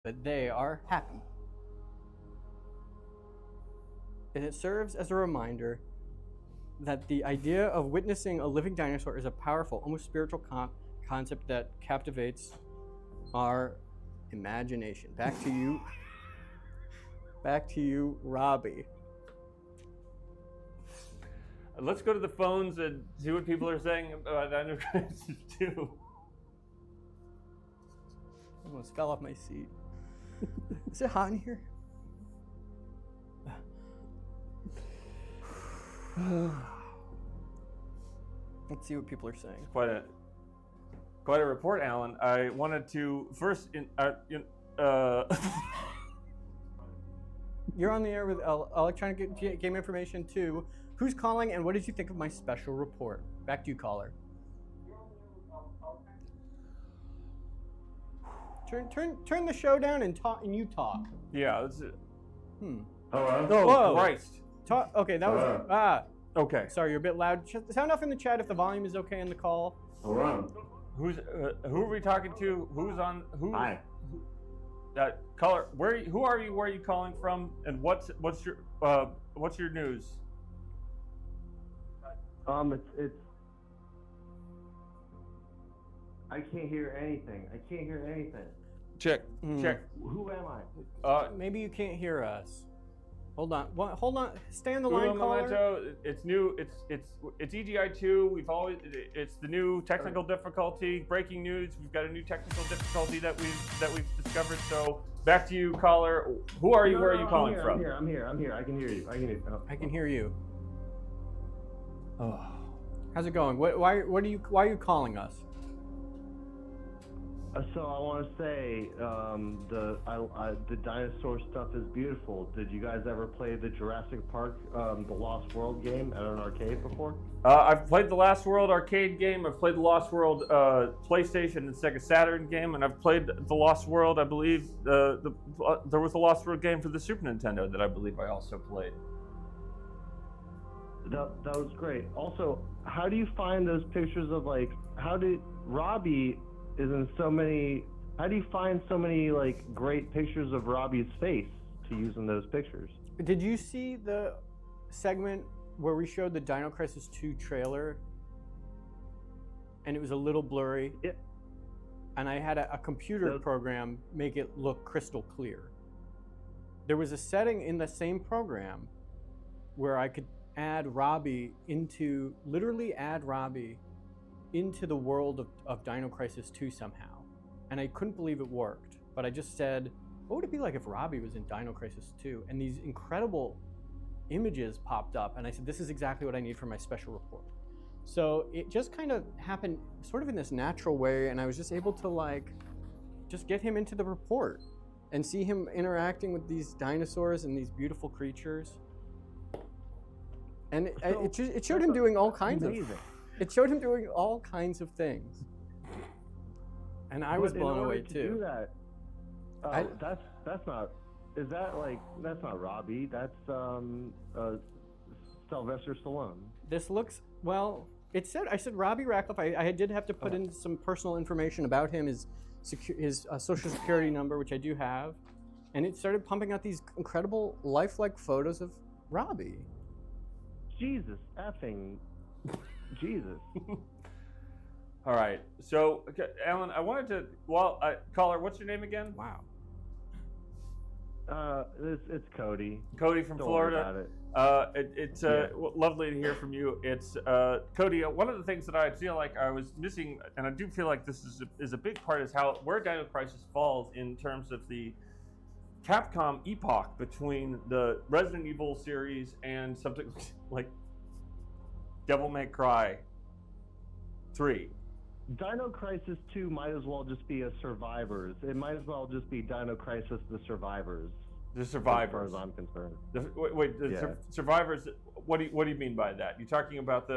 that they are happy. And it serves as a reminder that the idea of witnessing a living dinosaur is a powerful, almost spiritual concept that captivates our imagination. Back to you. Back to you, Robby. Let's go to the phones and see what people are saying about Dino Crisis 2. I almost fell off my seat. Is it hot in here? Let's see what people are saying. Quite a report, Alan. I wanted to first You're on the air with Electronic Game Information 2. Who's calling, and what did you think of my special report? Back to you, caller. Turn the show down and talk, and you talk. Yeah, that's it. Hello? Oh, Whoa. Christ. Okay, that was Okay. Sorry, you're a bit loud. Sound off in the chat if the volume is okay in the call. Hello? Who are we talking to? Who's on? Who? Hi. Caller. Who are you? Where are you calling from? And what's your news? It's. I can't hear anything. Check. Who am I? Maybe you can't hear us. Hold on. Hold on. Stay on the Uno line, caller. Momento. It's new. It's EGI 2. It's the new technical difficulty. Breaking news. We've got a new technical difficulty that we've discovered. So back to you, caller. Who are you? Where are you calling from? I'm here. I can hear you. I can hear you. Oh. How's it going? Why are you calling us? So I want to say the dinosaur stuff is beautiful. Did you guys ever play the Jurassic Park, the Lost World game at an arcade before? I've played the Lost World arcade game. I've played the Lost World PlayStation and Sega Saturn game, and I've played the Lost World. I believe there was a Lost World game for the Super Nintendo that I believe I also played. That was great. Also, how do you find those pictures of Robby is in so many? How do you find so many great pictures of Robby's face to use in those pictures? Did you see the segment where we showed the Dino Crisis 2 trailer? And it was a little blurry. Yeah. And I had a computer program make it look crystal clear. There was a setting in the same program where I could literally add Robby into the world of Dino Crisis 2 somehow. And I couldn't believe it worked. But I just said, what would it be like if Robby was in Dino Crisis 2? And these incredible images popped up. And I said, this is exactly what I need for my special report. So it just kind of happened sort of in this natural way. And I was just able to just get him into the report and see him interacting with these dinosaurs and these beautiful creatures. And it showed him doing all kinds of things. And I was blown away too. Do that, that's not Robby. That's Sylvester Stallone. This looks, well, I said Robby Ratcliffe. I did have to put in some personal information about him, his social security number, which I do have. And it started pumping out these incredible lifelike photos of Robby. Jesus effing Jesus. All right. So, Alan, I wanted to. Caller, what's your name again? Wow. It's Cody. Cody from Don't Florida. worry about it. It's lovely to hear from you. It's Cody. One of the things that I feel like I was missing, and I do feel like this is a big part, is where Dino Crisis falls in terms of the Capcom epoch between the Resident Evil series and something like Devil May Cry 3. Dino Crisis 2 might as well just be a Survivors. It might as well just be Dino Crisis The Survivors. The Survivors. As far as I'm concerned. Survivors. What do you mean by that? You're talking about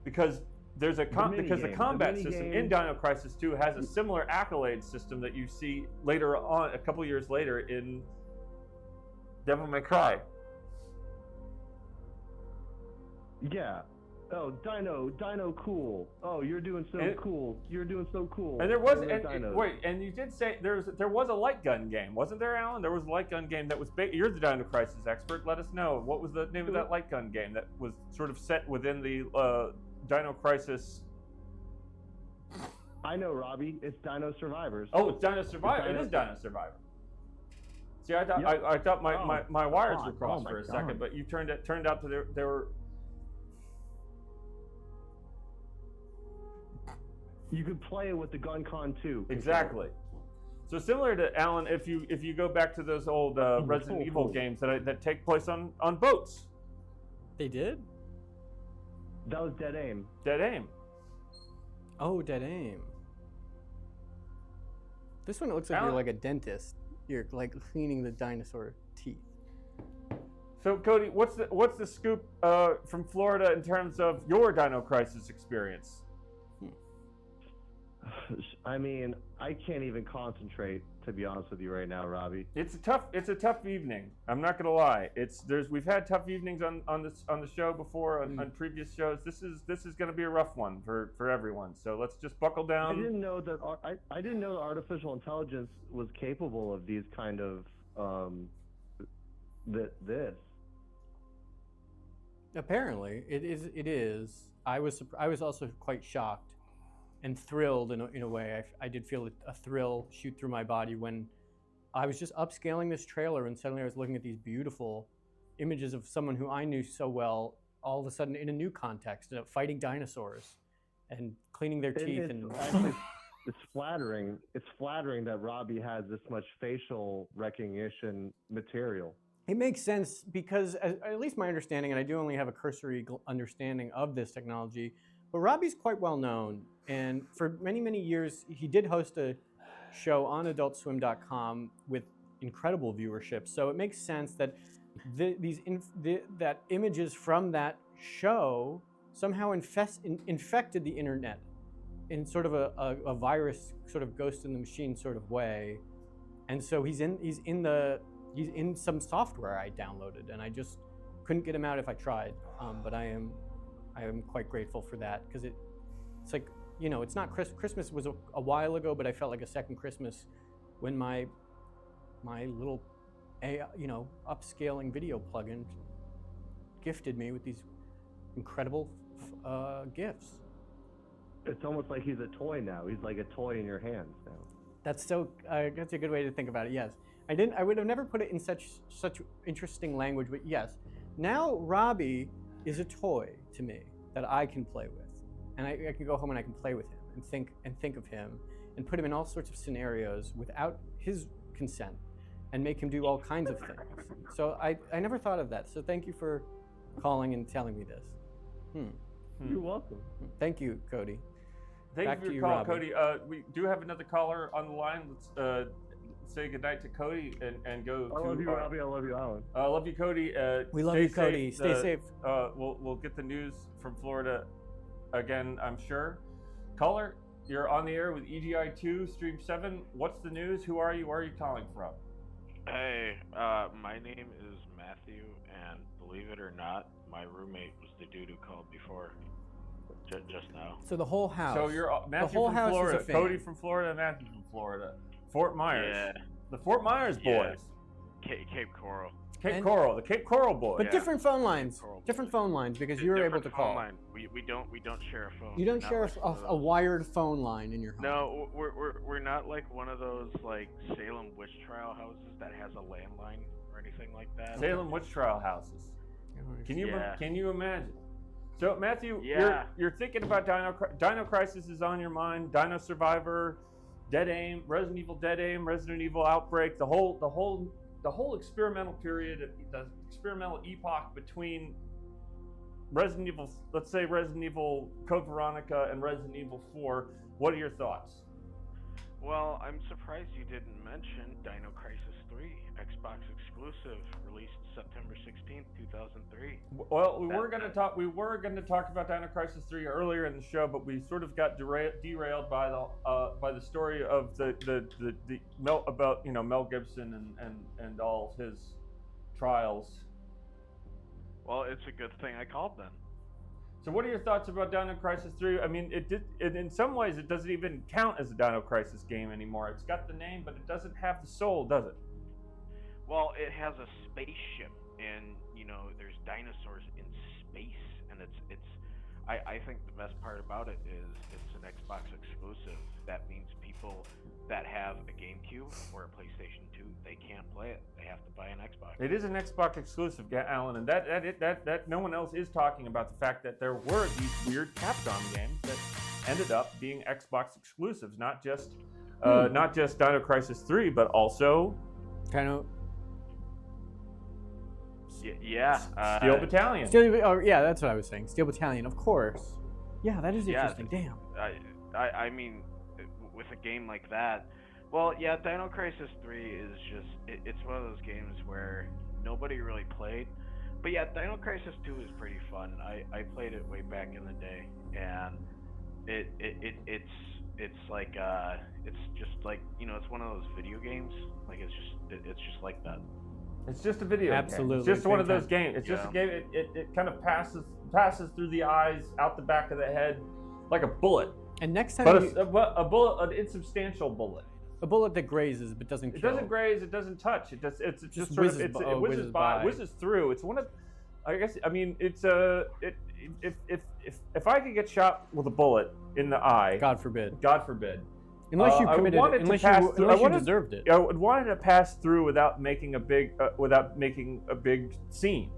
because there's the combat system in Dino Crisis 2 has a similar accolade system that you see later on, a couple years later, in Devil May Cry. Yeah. Oh, Dino cool. Oh, you're doing so cool. You're doing so cool. And there was, Dinos. and you did say there was a light gun game, wasn't there, Alan? There was a light gun game that was. You're the Dino Crisis expert. Let us know what was the name of that light gun game that was sort of set within the Dino Crisis. I know, Robby. It's Dino Survivors. Oh, it's Dino Survivor. It is Dino Survivor. See, I thought I thought my wires were crossed for a second, but you turned out to there were. You could play it with the GunCon too. Exactly. So similar to Alan, if you go back to those old Resident Evil games that take place on boats. They did? That was Dead Aim. Dead Aim. Oh, Dead Aim. This one looks like you're like a dentist. You're like cleaning the dinosaur teeth. So Cody, what's the scoop from Florida in terms of your Dino Crisis experience? I mean, I can't even concentrate, to be honest with you right now, Robby. It's a tough evening. I'm not gonna lie. We've had tough evenings on the show before on previous shows. This is gonna be a rough one for everyone. So let's just buckle down. I didn't know that artificial intelligence was capable of these kind of this. Apparently, it is. I was also quite shocked and thrilled in a way. I did feel a thrill shoot through my body when I was just upscaling this trailer and suddenly I was looking at these beautiful images of someone who I knew so well, all of a sudden in a new context, fighting dinosaurs and cleaning their teeth. It's flattering. It's flattering that Robby has this much facial recognition material. It makes sense because, at least my understanding, and I do only have a cursory understanding of this technology, but Robby's quite well known, and for many, many years, he did host a show on AdultSwim.com with incredible viewership. So it makes sense that that images from that show somehow infected the internet in sort of a virus, sort of ghost in the machine sort of way, and so he's in some software I downloaded, and I just couldn't get him out if I tried. But I am quite grateful for that because it's like, it's not Christmas was a while ago, but I felt like a second Christmas when my little upscaling video plugin gifted me with these incredible gifts. It's almost like he's a toy now. He's like a toy in your hands now. That's a good way to think about it. Yes, I would have never put it in such interesting language, but yes, now Robby is a toy to me that I can play with, and I can go home and I can play with him and think of him and put him in all sorts of scenarios without his consent and make him do all kinds of things. So I never thought of that. So thank you for calling and telling me this. You're welcome. Thank you, Cody. Thank Back you for to your call, Robby. Cody. We do have another caller on the line. Let's say goodnight to Cody and go to. I love you, Robby. I love you, Alan. I love you, Cody. We love you, Cody. Stay safe. We'll get the news from Florida again, I'm sure. Caller, you're on the air with EGI2 Stream 7. What's the news? Who are you? Where are you calling from? Hey, my name is Matthew, and believe it or not, my roommate was the dude who called before, just now. So the whole house. So you're Matthew whole from house Florida, is a fan. Cody from Florida, Matthew from Florida, Fort Myers. Yeah. The Fort Myers boys. Cape Coral. Cape Coral, the Cape Coral boys. But different phone lines. Coral Different phone lines because you were able to Different phone call. line. We don't share a phone. You don't Not share like one of a those- wired phone line in your home. No, we're not like one of those like Salem witch trial houses that has a landline or anything like that. Salem witch trial houses. Can you Yeah. can you imagine? So Matthew, Yeah. you're thinking about Dino Crisis is on your mind. Dino Survivor, Dead Aim, Resident Evil Dead Aim, Resident Evil Outbreak, the whole experimental period, the experimental epoch between Resident Evil, let's say Resident Evil Code Veronica and Resident Evil 4. What are your thoughts? Well, I'm surprised you didn't mention Dino Crisis 3, Xbox exclusive, released September 16th, 2003. Well, we were going to talk about Dino Crisis 3 earlier in the show, but we sort of got derailed by the story of the Mel Gibson and all his trials. Well, it's a good thing I called then. So what are your thoughts about Dino Crisis 3? I mean, in some ways, it doesn't even count as a Dino Crisis game anymore. It's got the name, but it doesn't have the soul, does it? Well, it has a spaceship, and there's dinosaurs in space, and I think the best part about it is it's an Xbox exclusive. That means people that have a GameCube or a PlayStation 2, they can't play it. They have to buy an Xbox. It is an Xbox exclusive, Alan, and that no one else is talking about the fact that there were these weird Capcom games that ended up being Xbox exclusives, not just Dino Crisis 3, but also Kind of. Steel Battalion. Yeah, that's what I was saying. Steel Battalion, of course. Yeah, that is interesting. Damn. I mean, with a game like that, well, yeah, Dino Crisis 3 is just, it's one of those games where nobody really played. But yeah, Dino Crisis 2 is pretty fun. I played it way back in the day, and it's like, it's just like, it's one of those video games. Like, it's just like that. It's just a video Absolutely. game. It's just one of those games. It's just a game. It kind of passes through the eyes, out the back of the head, like a bullet. And next time, But a bullet, an insubstantial bullet. a bullet that grazes but doesn't kill. It doesn't graze. It doesn't touch. It just sort whizzes of it whizzes by, whizzes through. It's one of, I guess. I mean, it's if I could get shot with a bullet in the eye, God forbid. Unless you committed, unless you deserved it. I would want it to pass through without making a big scene.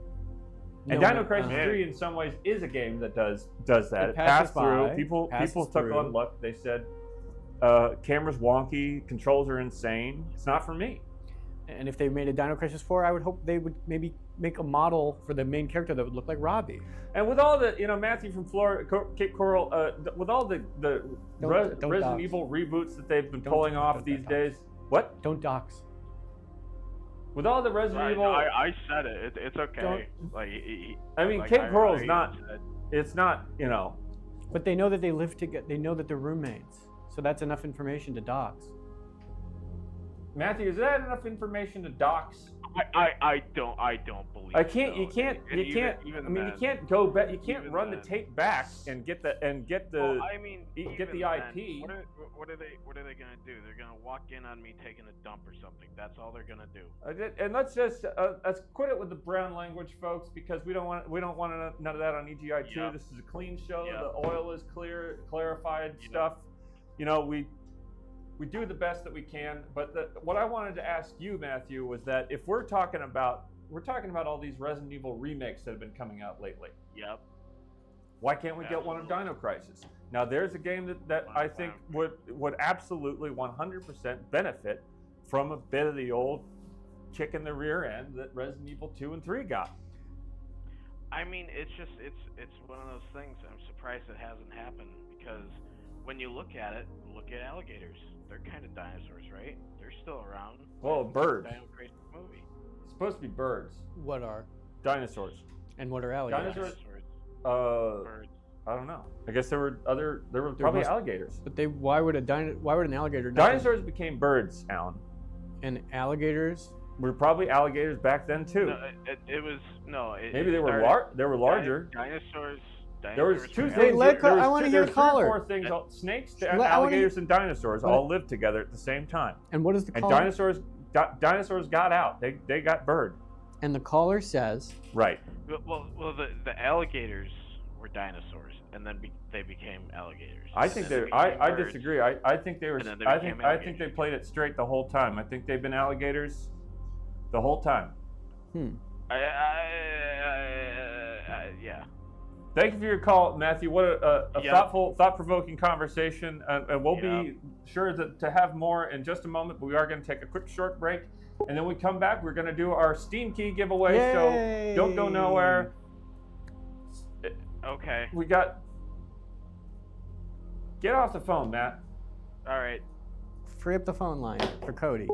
And Dino Crisis 3 in some ways is a game that does that. It passed through. People took on luck. They said camera's wonky, controls are insane. It's not for me. And if they made a Dino Crisis 4, I would hope they would maybe make a model for the main character that would look like Robby. And with all the, Matthew from Florida, Cape Coral, with all the Resident Evil reboots that they've been pulling off these days. What? Don't dox. With all the Resident Evil, I said it. It's okay. Cape Coral's not. It's not. But they know that they live together. They know that they're roommates. So that's enough information to dox. Matthew, is that enough information to dox? I don't believe. You can't go back. You can't run the tape back and get the get the IP. What are they gonna do? They're gonna walk in on me taking a dump or something. That's all they're gonna do. And let's just let's quit it with the brown language, folks, because we don't want none of that on EGI 2. Yep. This is a clean show. Yep. The oil is clear, clarified stuff. We do the best that we can, but what I wanted to ask you, Matthew, was that if we're talking about all these Resident Evil remakes that have been coming out lately. Yep. Why can't we get one of Dino Crisis? Now, there's a game that I think would absolutely 100% benefit from a bit of the old kick in the rear end that Resident Evil 2 and 3 got. I mean, it's one of those things. I'm surprised it hasn't happened, because when you look at alligators. They're kind of dinosaurs, right? They're still around. Well, birds. Dino Crisis movie. It's supposed to be birds. What are? Dinosaurs. And what are alligators? Dinosaurs. Birds. I don't know. I guess there were probably alligators. But why would an alligator Dinosaurs became birds, Alan. And alligators were probably alligators back then too. Maybe they were larger. Dinosaurs. There was two Hey, things. I want to hear the caller. 4 things. Snakes, alligators, and dinosaurs all lived together at the same time. And what is the caller? And dinosaurs got out. They got bird. And the caller says. Right. Well, the alligators were dinosaurs, and then they became alligators. I think I disagree. I think they were. I think they played it straight the whole time. I think they've been alligators the whole time. Yeah. Thank you for your call, Matthew. What a thoughtful, thought-provoking conversation, and we'll be sure to have more in just a moment. But we are going to take a quick short break, and then we come back. We're going to do our Steam Key giveaway. Yay! So don't go nowhere. Okay. We got. Get off the phone, Matt. All right. Free up the phone line for Cody.